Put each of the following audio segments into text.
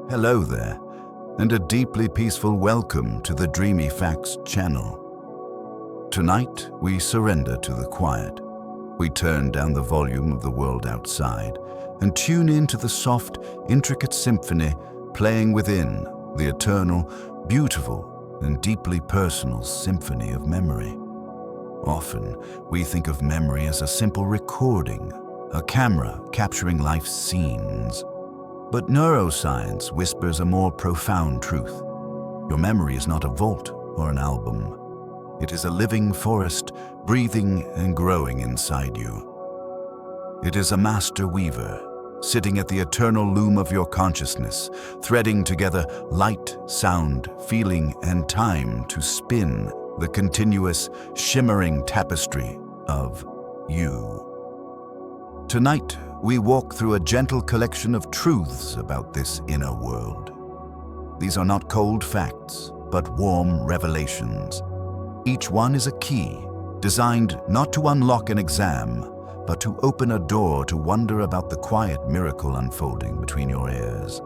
Hello there, and a deeply peaceful welcome to the Dreamy Facts channel. Tonight, we surrender to the quiet. We turn down the volume of the world outside and tune into the soft, intricate symphony playing within the eternal, beautiful, and deeply personal symphony of memory. Often, we think of memory as a simple recording, a camera capturing life's scenes. But neuroscience whispers a more profound truth. Your memory is not a vault or an album. It is a living forest, breathing and growing inside you. It is a master weaver, sitting at the eternal loom of your consciousness, threading together light, sound, feeling, and time to spin the continuous, shimmering tapestry of you. Tonight, we walk through a gentle collection of truths about this inner world. These are not cold facts, but warm revelations. Each one is a key, designed not to unlock an exam, but to open a door to wonder about the quiet miracle unfolding between your ears.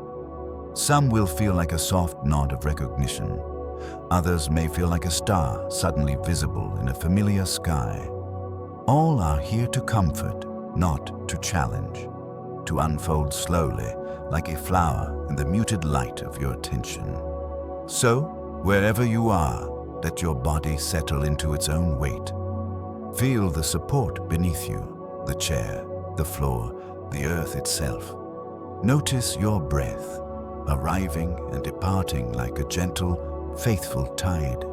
Some will feel like a soft nod of recognition. Others may feel like a star suddenly visible in a familiar sky. All are here to comfort, not to challenge, to unfold slowly like a flower in the muted light of your attention. So, wherever you are, let your body settle into its own weight. Feel the support beneath you, the chair, the floor, the earth itself. Notice your breath, arriving and departing like a gentle, faithful tide.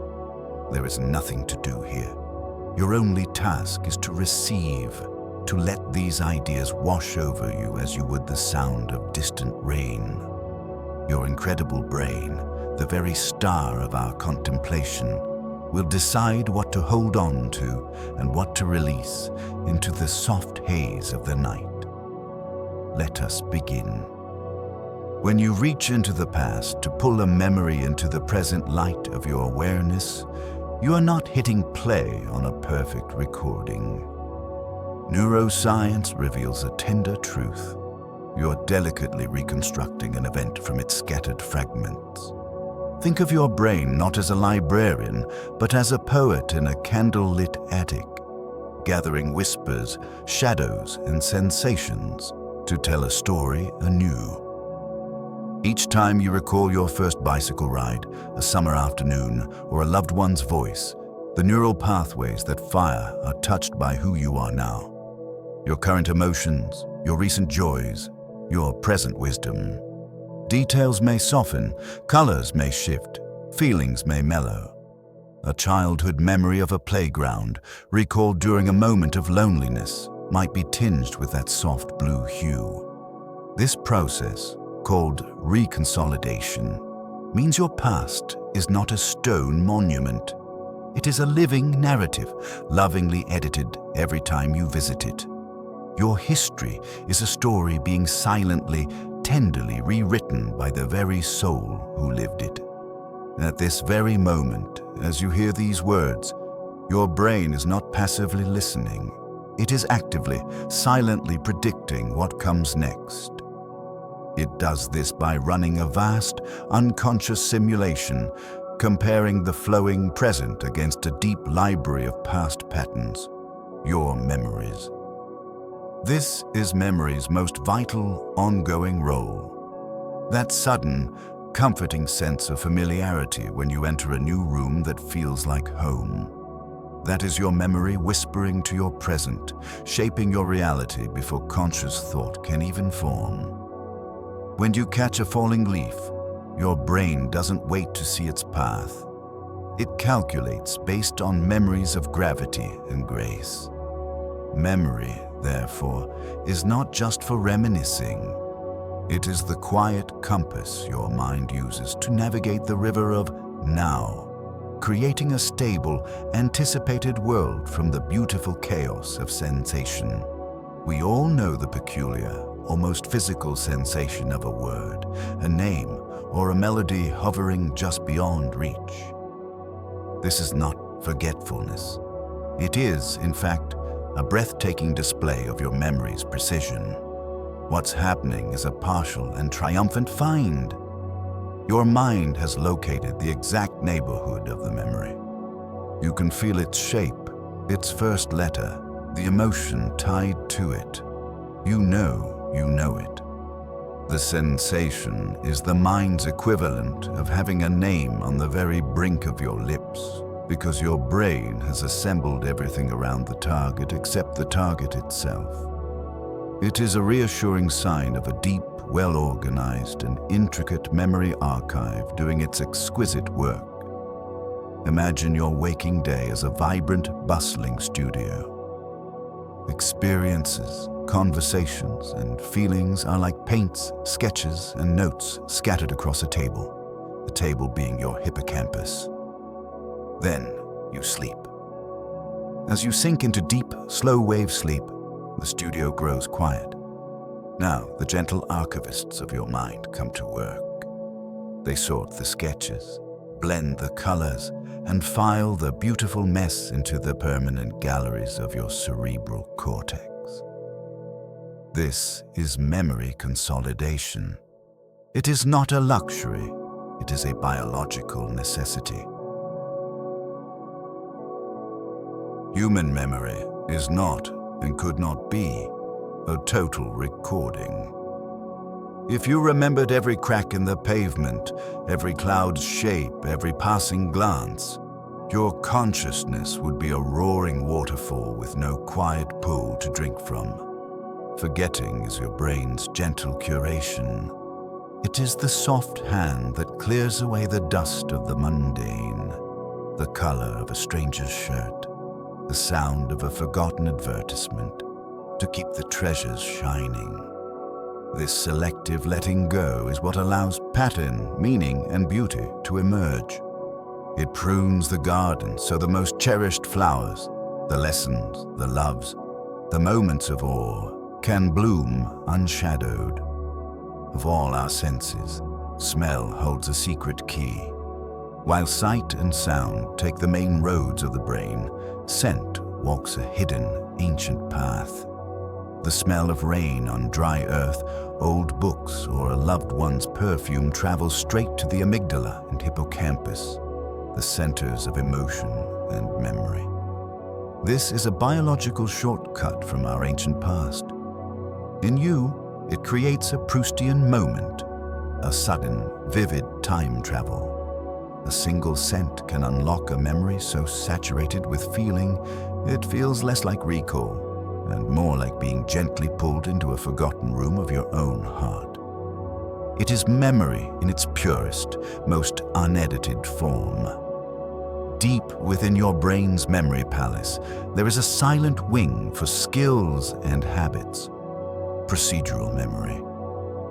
There is nothing to do here. Your only task is to receive, to let these ideas wash over you as you would the sound of distant rain. Your incredible brain, the very star of our contemplation, will decide what to hold on to and what to release into the soft haze of the night. Let us begin. When you reach into the past to pull a memory into the present light of your awareness, you are not hitting play on a perfect recording. Neuroscience reveals a tender truth. You're delicately reconstructing an event from its scattered fragments. Think of your brain not as a librarian, but as a poet in a candle-lit attic, gathering whispers, shadows, and sensations to tell a story anew. Each time you recall your first bicycle ride, a summer afternoon, or a loved one's voice, the neural pathways that fire are touched by who you are now. Your current emotions, your recent joys, your present wisdom. Details may soften, colors may shift, feelings may mellow. A childhood memory of a playground, recalled during a moment of loneliness, might be tinged with that soft blue hue. This process, called reconsolidation, means your past is not a stone monument. It is a living narrative, lovingly edited every time you visit it. Your history is a story being silently, tenderly rewritten by the very soul who lived it. At this very moment, as you hear these words, your brain is not passively listening. It is actively, silently predicting what comes next. It does this by running a vast, unconscious simulation, comparing the flowing present against a deep library of past patterns, your memories. This is memory's most vital, ongoing role. That sudden, comforting sense of familiarity when you enter a new room that feels like home. That is your memory whispering to your present, shaping your reality before conscious thought can even form. When you catch a falling leaf, your brain doesn't wait to see its path. It calculates based on memories of gravity and grace. Memory, therefore, is not just for reminiscing. It is the quiet compass your mind uses to navigate the river of now, creating a stable, anticipated world from the beautiful chaos of sensation. We all know the peculiar, almost physical sensation of a word, a name, or a melody hovering just beyond reach. This is not forgetfulness. It is, in fact, a breathtaking display of your memory's precision. What's happening is a partial and triumphant find, Your mind has located the exact neighborhood of the memory. You can feel its shape, its first letter, the emotion tied to it. You know it. The sensation is the mind's equivalent of having a name on the very brink of your lips, because your brain has assembled everything around the target except the target itself. It is a reassuring sign of a deep, well-organized and intricate memory archive doing its exquisite work. Imagine your waking day as a vibrant, bustling studio. Experiences, conversations, and feelings are like paints, sketches, and notes scattered across a table, the table being your hippocampus. Then you sleep. As you sink into deep, slow-wave sleep, the studio grows quiet. Now the gentle archivists of your mind come to work. They sort the sketches, blend the colors, and file the beautiful mess into the permanent galleries of your cerebral cortex. This is memory consolidation. It is not a luxury, it is a biological necessity. Human memory is not, and could not be, a total recording. If you remembered every crack in the pavement, every cloud's shape, every passing glance, your consciousness would be a roaring waterfall with no quiet pool to drink from. Forgetting is your brain's gentle curation. It is the soft hand that clears away the dust of the mundane, the color of a stranger's shirt, the sound of a forgotten advertisement, to keep the treasures shining. This selective letting go is what allows pattern, meaning, and beauty to emerge. It prunes the garden so the most cherished flowers, the lessons, the loves, the moments of awe, can bloom unshadowed. Of all our senses, smell holds a secret key. While sight and sound take the main roads of the brain, scent walks a hidden, ancient path. The smell of rain on dry earth, old books, or a loved one's perfume travels straight to the amygdala and hippocampus, the centers of emotion and memory. This is a biological shortcut from our ancient past. In you, it creates a Proustian moment, a sudden, vivid time travel. A single scent can unlock a memory so saturated with feeling, it feels less like recall and more like being gently pulled into a forgotten room of your own heart. It is memory in its purest, most unedited form. Deep within your brain's memory palace, there is a silent wing for skills and habits. Procedural memory.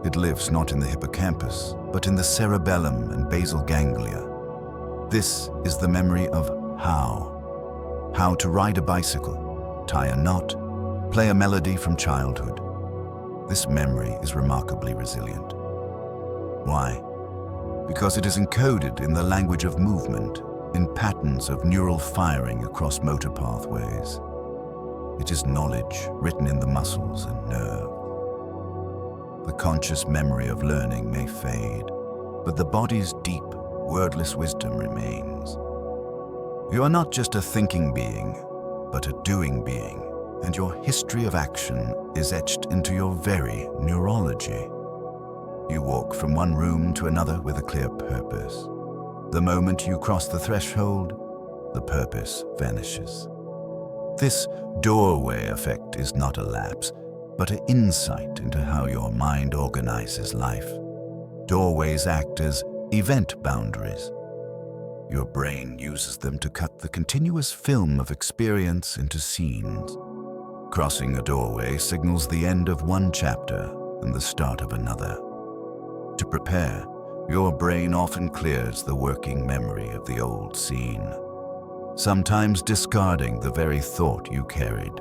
It lives not in the hippocampus, but in the cerebellum and basal ganglia. This is the memory of how. How to ride a bicycle, tie a knot, play a melody from childhood. This memory is remarkably resilient. Why? Because it is encoded in the language of movement, in patterns of neural firing across motor pathways. It is knowledge written in the muscles and nerve. The conscious memory of learning may fade, but the body's deep, wordless wisdom remains. You are not just a thinking being, but a doing being, and your history of action is etched into your very neurology. You walk from one room to another with a clear purpose. The moment you cross the threshold, the purpose vanishes. This doorway effect is not a lapse, but an insight into how your mind organizes life. Doorways act as event boundaries. Your brain uses them to cut the continuous film of experience into scenes. Crossing a doorway signals the end of one chapter and the start of another. To prepare, your brain often clears the working memory of the old scene, sometimes discarding the very thought you carried.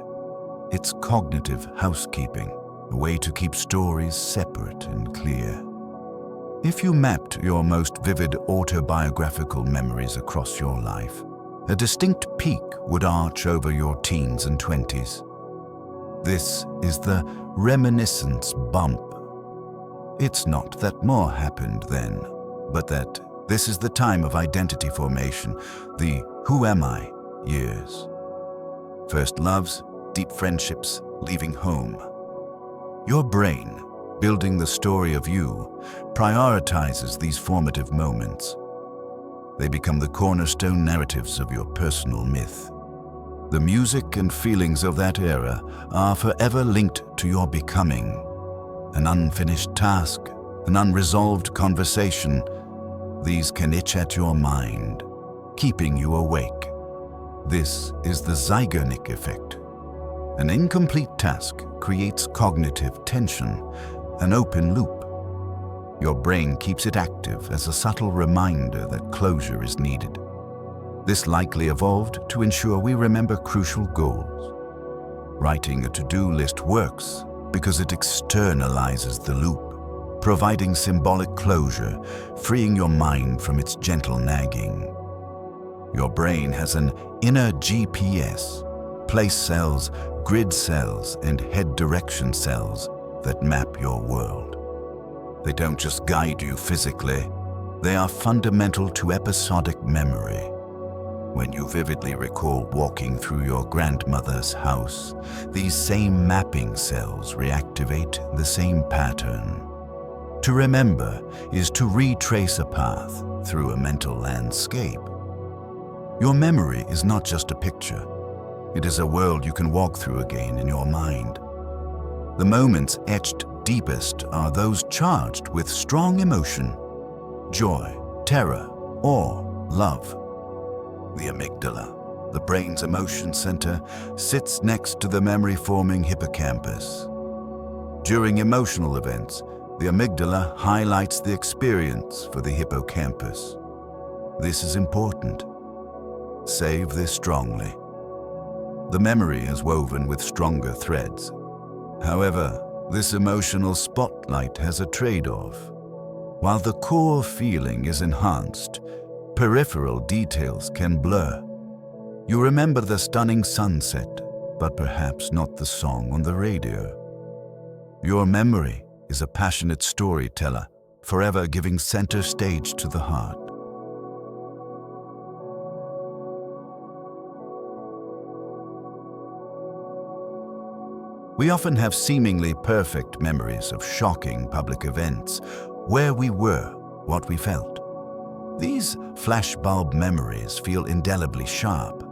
It's cognitive housekeeping, a way to keep stories separate and clear. If you mapped your most vivid autobiographical memories across your life, a distinct peak would arch over your teens and 20s. This is the reminiscence bump. It's not that more happened then, but that this is the time of identity formation, the who am I years. First loves, deep friendships, leaving home. Your brain, building the story of you, prioritizes these formative moments. They become the cornerstone narratives of your personal myth. The music and feelings of that era are forever linked to your becoming. An unfinished task, an unresolved conversation, these can itch at your mind, keeping you awake. This is the Zeigarnik effect. An incomplete task creates cognitive tension, an open loop. Your brain keeps it active as a subtle reminder that closure is needed. This likely evolved to ensure we remember crucial goals. Writing a to-do list works because it externalizes the loop, providing symbolic closure, freeing your mind from its gentle nagging. Your brain has an inner GPS, place cells, grid cells, and head direction cells that map your world. They don't just guide you physically, they are fundamental to episodic memory. When you vividly recall walking through your grandmother's house, these same mapping cells reactivate the same pattern. To remember is to retrace a path through a mental landscape. Your memory is not just a picture. It is a world you can walk through again in your mind. The moments etched deepest are those charged with strong emotion, joy, terror, or love. The amygdala, the brain's emotion center, sits next to the memory-forming hippocampus. During emotional events, the amygdala highlights the experience for the hippocampus. This is important. Save this strongly. The memory is woven with stronger threads. However, this emotional spotlight has a trade-off. While the core feeling is enhanced, peripheral details can blur. You remember the stunning sunset, but perhaps not the song on the radio. Your memory is a passionate storyteller, forever giving center stage to the heart. We often have seemingly perfect memories of shocking public events, where we were, what we felt. These flashbulb memories feel indelibly sharp,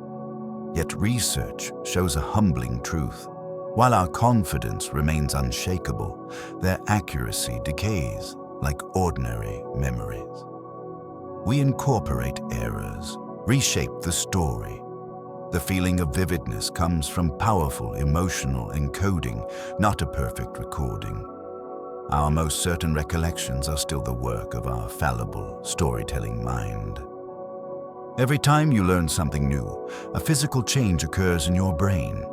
yet research shows a humbling truth. While our confidence remains unshakable, their accuracy decays like ordinary memories. We incorporate errors, reshape the story. The feeling of vividness comes from powerful emotional encoding, not a perfect recording. Our most certain recollections are still the work of our fallible, storytelling mind. Every time you learn something new, a physical change occurs in your brain.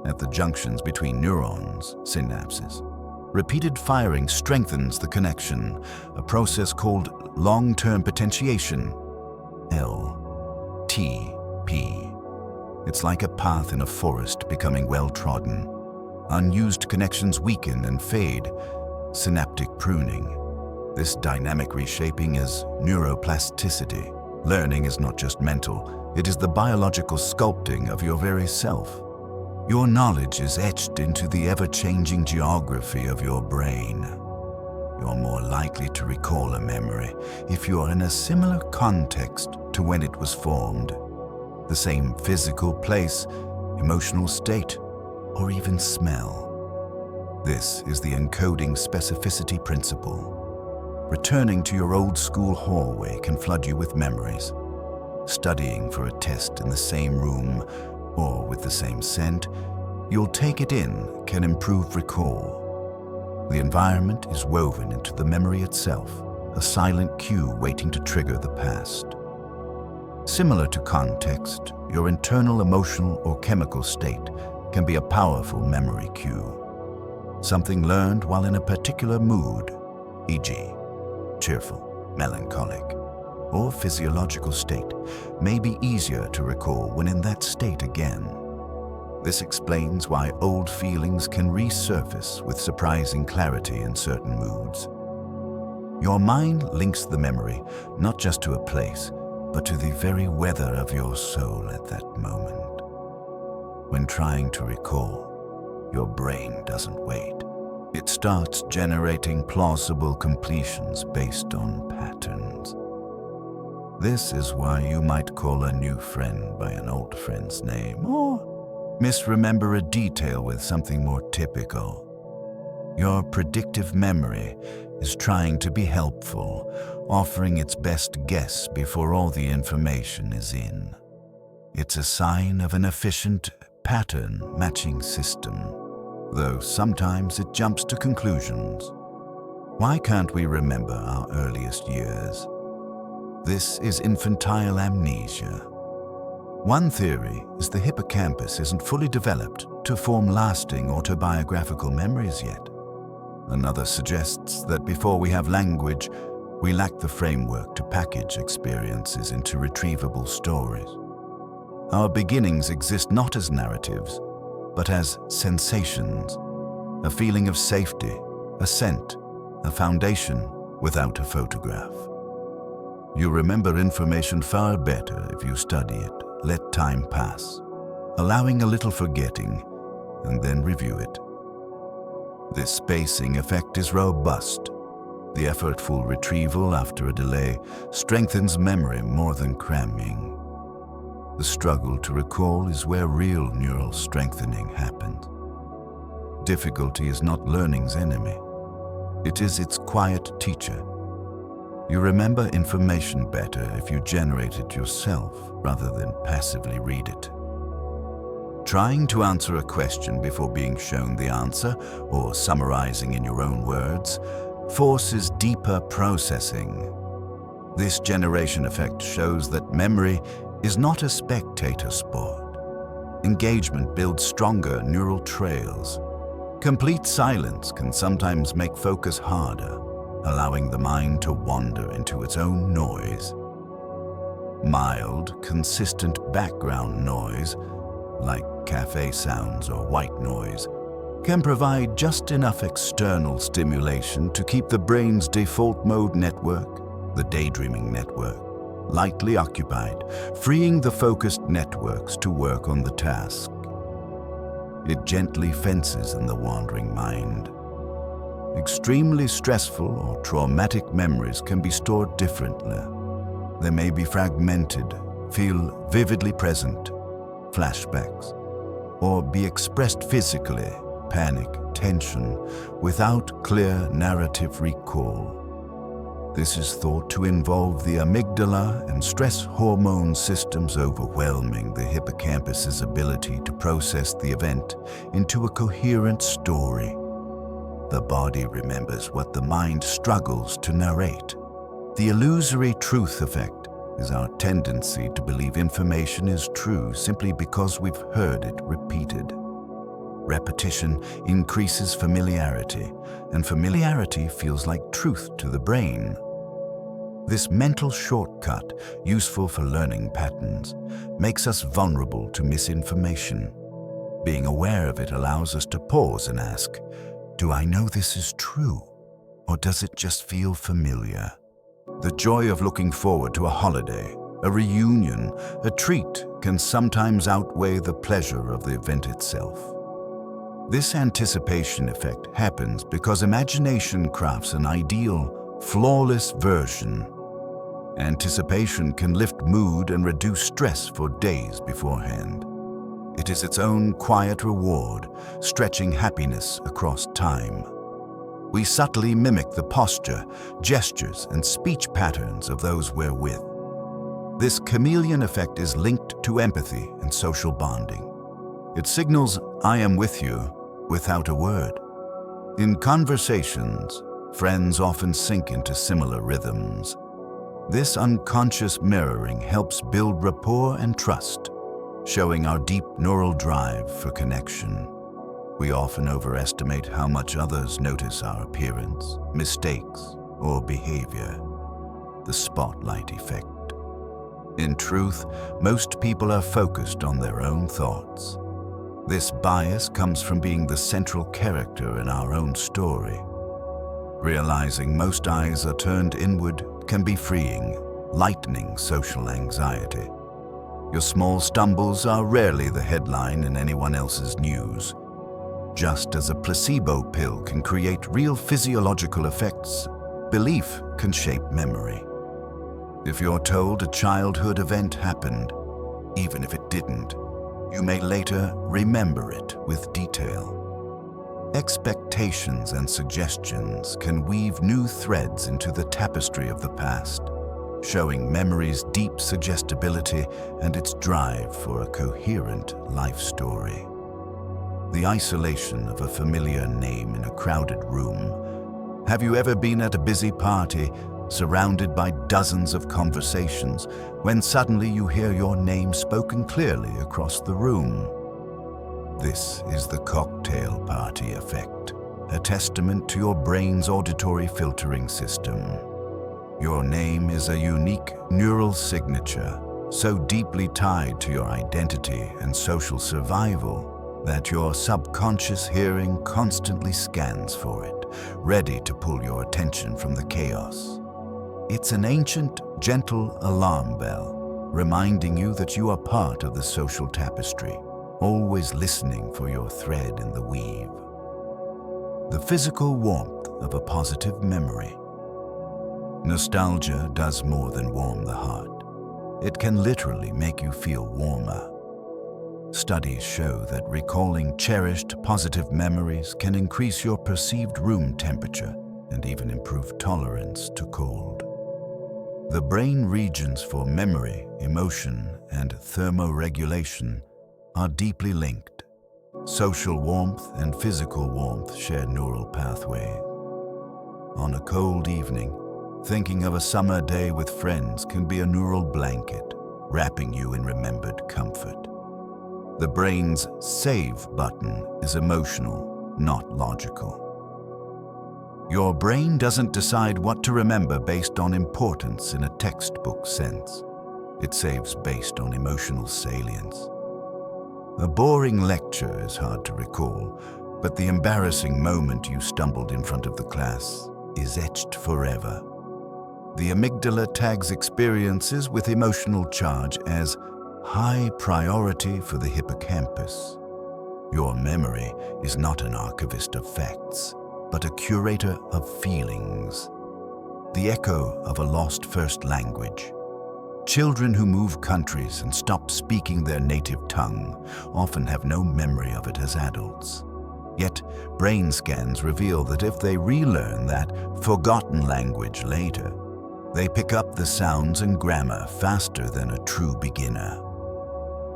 At the junctions between neurons, synapses, repeated firing strengthens the connection, a process called long-term potentiation, LTP. It's like a path in a forest becoming well-trodden. Unused connections weaken and fade, synaptic pruning. This dynamic reshaping is neuroplasticity. Learning is not just mental, it is the biological sculpting of your very self. Your knowledge is etched into the ever-changing geography of your brain. You're more likely to recall a memory if you are in a similar context to when it was formed. The same physical place, emotional state, or even smell. This is the encoding specificity principle. Returning to your old school hallway can flood you with memories. Studying for a test in the same room or with the same scent, you'll take it in can improve recall. The environment is woven into the memory itself, a silent cue waiting to trigger the past. Similar to context, your internal emotional or chemical state can be a powerful memory cue. Something learned while in a particular mood, e.g., cheerful, melancholic, or physiological state, may be easier to recall when in that state again. This explains why old feelings can resurface with surprising clarity in certain moods. Your mind links the memory not just to a place, but to the very weather of your soul at that moment. When trying to recall, your brain doesn't wait. It starts generating plausible completions based on patterns. This is why you might call a new friend by an old friend's name, or misremember a detail with something more typical. Your predictive memory is trying to be helpful, offering its best guess before all the information is in. It's a sign of an efficient pattern-matching system, though sometimes it jumps to conclusions. Why can't we remember our earliest years? This is infantile amnesia. One theory is the hippocampus isn't fully developed to form lasting autobiographical memories yet. Another suggests that before we have language, we lack the framework to package experiences into retrievable stories. Our beginnings exist not as narratives, but as sensations, a feeling of safety, a scent, a foundation without a photograph. You remember information far better if you study it, let time pass, allowing a little forgetting, and then review it. This spacing effect is robust. The effortful retrieval after a delay strengthens memory more than cramming. The struggle to recall is where real neural strengthening happens. Difficulty is not learning's enemy. It is its quiet teacher. You remember information better if you generate it yourself rather than passively read it. Trying to answer a question before being shown the answer, or summarizing in your own words, forces deeper processing. This generation effect shows that memory is not a spectator sport. Engagement builds stronger neural trails. Complete silence can sometimes make focus harder, allowing the mind to wander into its own noise. Mild, consistent background noise, like cafe sounds or white noise, can provide just enough external stimulation to keep the brain's default mode network, the daydreaming network, lightly occupied, freeing the focused networks to work on the task. It gently fences in the wandering mind. Extremely stressful or traumatic memories can be stored differently. They may be fragmented, feel vividly present, flashbacks, or be expressed physically, panic, tension, without clear narrative recall. This is thought to involve the amygdala and stress hormone systems overwhelming the hippocampus's ability to process the event into a coherent story. The body remembers what the mind struggles to narrate. The illusory truth effect is our tendency to believe information is true simply because we've heard it repeated. Repetition increases familiarity, and familiarity feels like truth to the brain. This mental shortcut, useful for learning patterns, makes us vulnerable to misinformation. Being aware of it allows us to pause and ask, do I know this is true, or does it just feel familiar? The joy of looking forward to a holiday, a reunion, a treat can sometimes outweigh the pleasure of the event itself. This anticipation effect happens because imagination crafts an ideal, flawless version. Anticipation can lift mood and reduce stress for days beforehand. It is its own quiet reward, stretching happiness across time. We subtly mimic the posture, gestures, and speech patterns of those we're with. This chameleon effect is linked to empathy and social bonding. It signals, I am with you, without a word. In conversations, friends often sink into similar rhythms. This unconscious mirroring helps build rapport and trust, showing our deep neural drive for connection. We often overestimate how much others notice our appearance, mistakes, or behavior. The spotlight effect. In truth, most people are focused on their own thoughts. This bias comes from being the central character in our own story. Realizing most eyes are turned inward can be freeing, lightening social anxiety. Your small stumbles are rarely the headline in anyone else's news. Just as a placebo pill can create real physiological effects, belief can shape memory. If you're told a childhood event happened, even if it didn't, you may later remember it with detail. Expectations and suggestions can weave new threads into the tapestry of the past, showing memory's deep suggestibility and its drive for a coherent life story. The isolation of a familiar name in a crowded room. Have you ever been at a busy party, surrounded by dozens of conversations, when suddenly you hear your name spoken clearly across the room? This is the cocktail party effect, a testament to your brain's auditory filtering system. Your name is a unique neural signature, so deeply tied to your identity and social survival that your subconscious hearing constantly scans for it, ready to pull your attention from the chaos. It's an ancient, gentle alarm bell, reminding you that you are part of the social tapestry, always listening for your thread in the weave. The physical warmth of a positive memory. Nostalgia does more than warm the heart. It can literally make you feel warmer. Studies show that recalling cherished positive memories can increase your perceived room temperature and even improve tolerance to cold. The brain regions for memory, emotion, and thermoregulation are deeply linked. Social warmth and physical warmth share neural pathways. On a cold evening, thinking of a summer day with friends can be a neural blanket, wrapping you in remembered comfort. The brain's save button is emotional, not logical. Your brain doesn't decide what to remember based on importance in a textbook sense. It saves based on emotional salience. A boring lecture is hard to recall, but the embarrassing moment you stumbled in front of the class is etched forever. The amygdala tags experiences with emotional charge as high priority for the hippocampus. Your memory is not an archivist of facts, but a curator of feelings. The echo of a lost first language. Children who move countries and stop speaking their native tongue often have no memory of it as adults. Yet, brain scans reveal that if they relearn that forgotten language later, they pick up the sounds and grammar faster than a true beginner.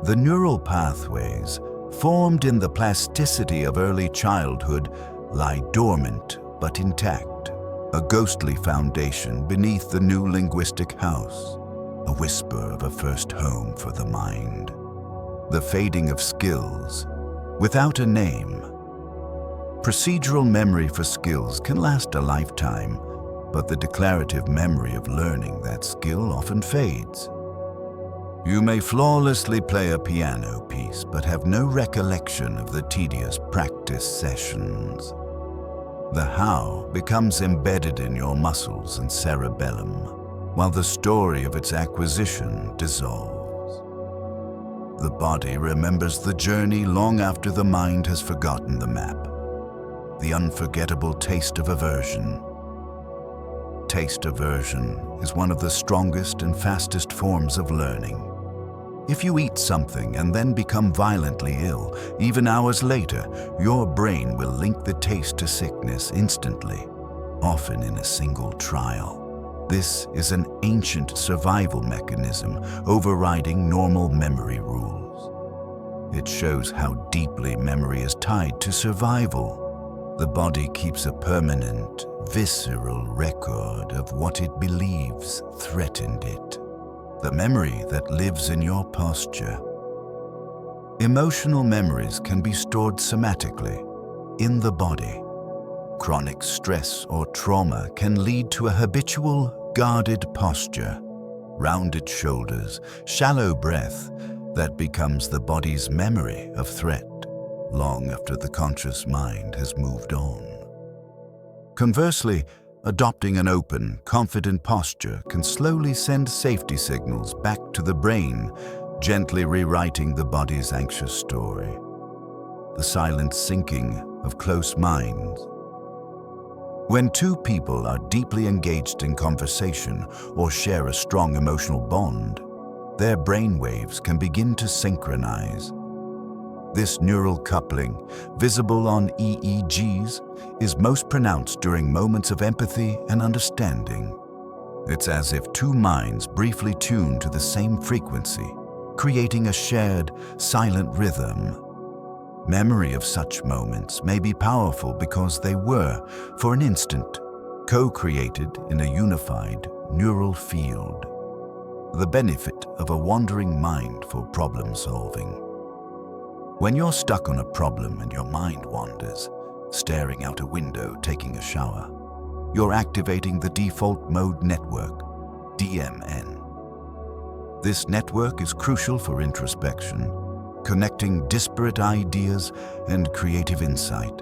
The neural pathways, formed in the plasticity of early childhood, lie dormant but intact, a ghostly foundation beneath the new linguistic house, a whisper of a first home for the mind. The fading of skills, without a name. Procedural memory for skills can last a lifetime, but the declarative memory of learning that skill often fades. You may flawlessly play a piano piece, but have no recollection of the tedious practice sessions. The how becomes embedded in your muscles and cerebellum, while the story of its acquisition dissolves. The body remembers the journey long after the mind has forgotten the map. The unforgettable taste of aversion. Taste aversion is one of the strongest and fastest forms of learning. If you eat something and then become violently ill, even hours later, your brain will link the taste to sickness instantly, often in a single trial. This is an ancient survival mechanism overriding normal memory rules. It shows how deeply memory is tied to survival. The body keeps a permanent, visceral record of what it believes threatened it. The memory that lives in your posture. Emotional memories can be stored somatically, in the body. Chronic stress or trauma can lead to a habitual, guarded posture, rounded shoulders, shallow breath that becomes the body's memory of threat long after the conscious mind has moved on. Conversely, adopting an open, confident posture can slowly send safety signals back to the brain, gently rewriting the body's anxious story. The silent sinking of close minds. When two people are deeply engaged in conversation or share a strong emotional bond, their brainwaves can begin to synchronize. This neural coupling, visible on EEGs, is most pronounced during moments of empathy and understanding. It's as if two minds briefly tune to the same frequency, creating a shared, silent rhythm. Memory of such moments may be powerful because they were, for an instant, co-created in a unified neural field. The benefit of a wandering mind for problem solving. When you're stuck on a problem and your mind wanders, staring out a window, taking a shower, you're activating the default mode network, DMN. This network is crucial for introspection, connecting disparate ideas and creative insight.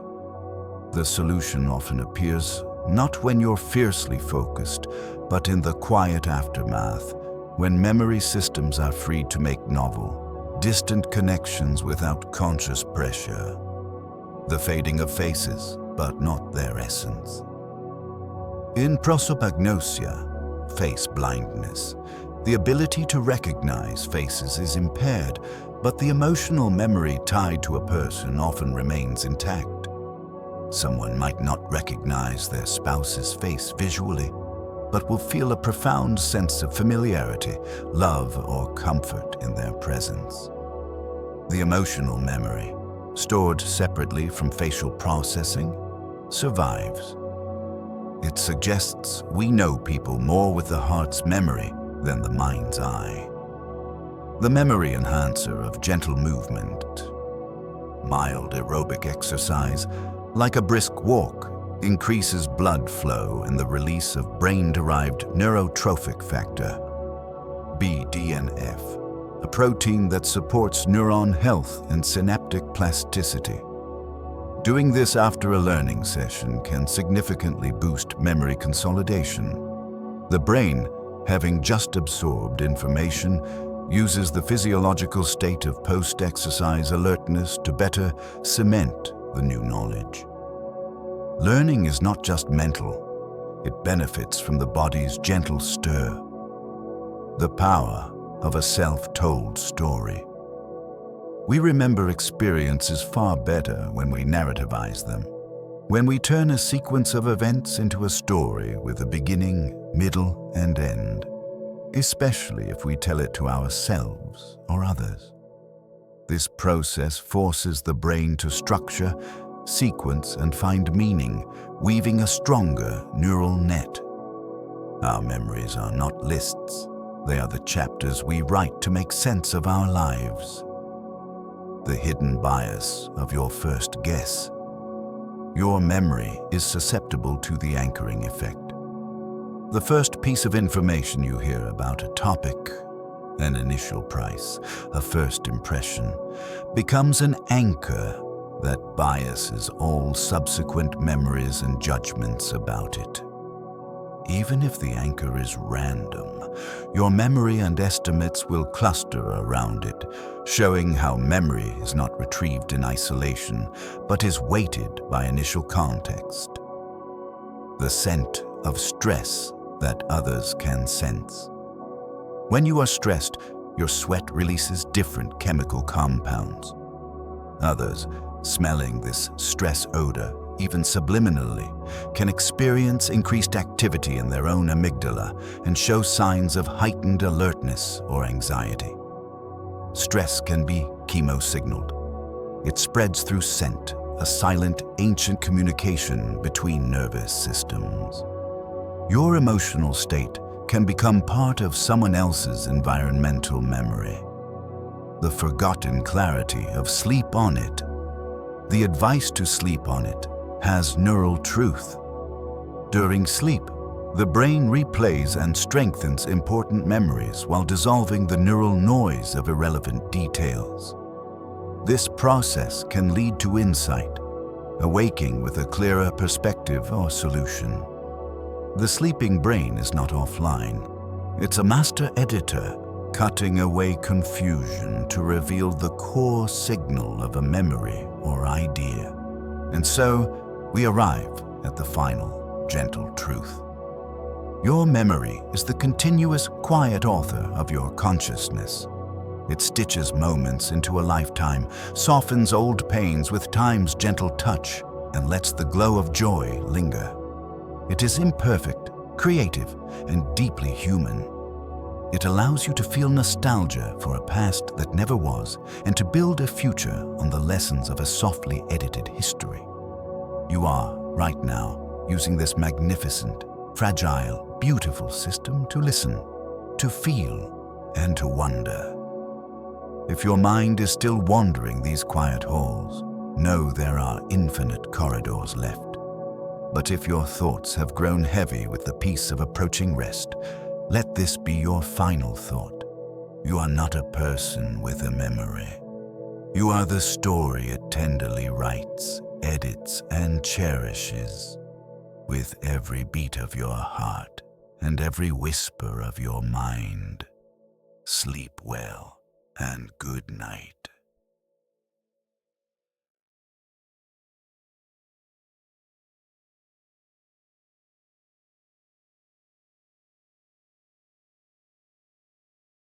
The solution often appears not when you're fiercely focused, but in the quiet aftermath, when memory systems are free to make novel, distant connections without conscious pressure. The fading of faces, but not their essence. In prosopagnosia, face blindness, the ability to recognize faces is impaired, but the emotional memory tied to a person often remains intact. Someone might not recognize their spouse's face visually, but will feel a profound sense of familiarity, love, or comfort in their presence. The emotional memory, stored separately from facial processing, survives. It suggests we know people more with the heart's memory than the mind's eye. The memory enhancer of gentle movement. Mild aerobic exercise, like a brisk walk, increases blood flow and the release of brain-derived neurotrophic factor, BDNF, a protein that supports neuron health and synaptic plasticity. Doing this after a learning session can significantly boost memory consolidation. The brain, having just absorbed information, uses the physiological state of post-exercise alertness to better cement the new knowledge. Learning is not just mental, it benefits from the body's gentle stir. The power of a self-told story. We remember experiences far better when we narrativize them, when we turn a sequence of events into a story with a beginning, middle, and end, especially if we tell it to ourselves or others. This process forces the brain to structure, sequence, and find meaning, weaving a stronger neural net. Our memories are not lists. They are the chapters we write to make sense of our lives. The hidden bias of your first guess. Your memory is susceptible to the anchoring effect. The first piece of information you hear about a topic, an initial price, a first impression, becomes an anchor that biases all subsequent memories and judgments about it. Even if the anchor is random, your memory and estimates will cluster around it, showing how memory is not retrieved in isolation, but is weighted by initial context. The scent of stress that others can sense. When you are stressed, your sweat releases different chemical compounds. Others, smelling this stress odor, even subliminally, can experience increased activity in their own amygdala and show signs of heightened alertness or anxiety. Stress can be chemosignaled. It spreads through scent, a silent, ancient communication between nervous systems. Your emotional state can become part of someone else's environmental memory. The forgotten clarity of sleep on it. The advice to sleep on it has neural truth. During sleep, the brain replays and strengthens important memories while dissolving the neural noise of irrelevant details. This process can lead to insight, awaking with a clearer perspective or solution. The sleeping brain is not offline. It's a master editor, cutting away confusion to reveal the core signal of a memory or idea. And so, we arrive at the final, gentle truth. Your memory is the continuous, quiet author of your consciousness. It stitches moments into a lifetime, softens old pains with time's gentle touch, and lets the glow of joy linger. It is imperfect, creative, and deeply human. It allows you to feel nostalgia for a past that never was, and to build a future on the lessons of a softly edited history. You are, right now, using this magnificent, fragile, beautiful system to listen, to feel, and to wonder. If your mind is still wandering these quiet halls, know there are infinite corridors left. But if your thoughts have grown heavy with the peace of approaching rest, let this be your final thought. You are not a person with a memory. You are the story it tenderly writes, edits, and cherishes. With every beat of your heart and every whisper of your mind. Sleep well and good night.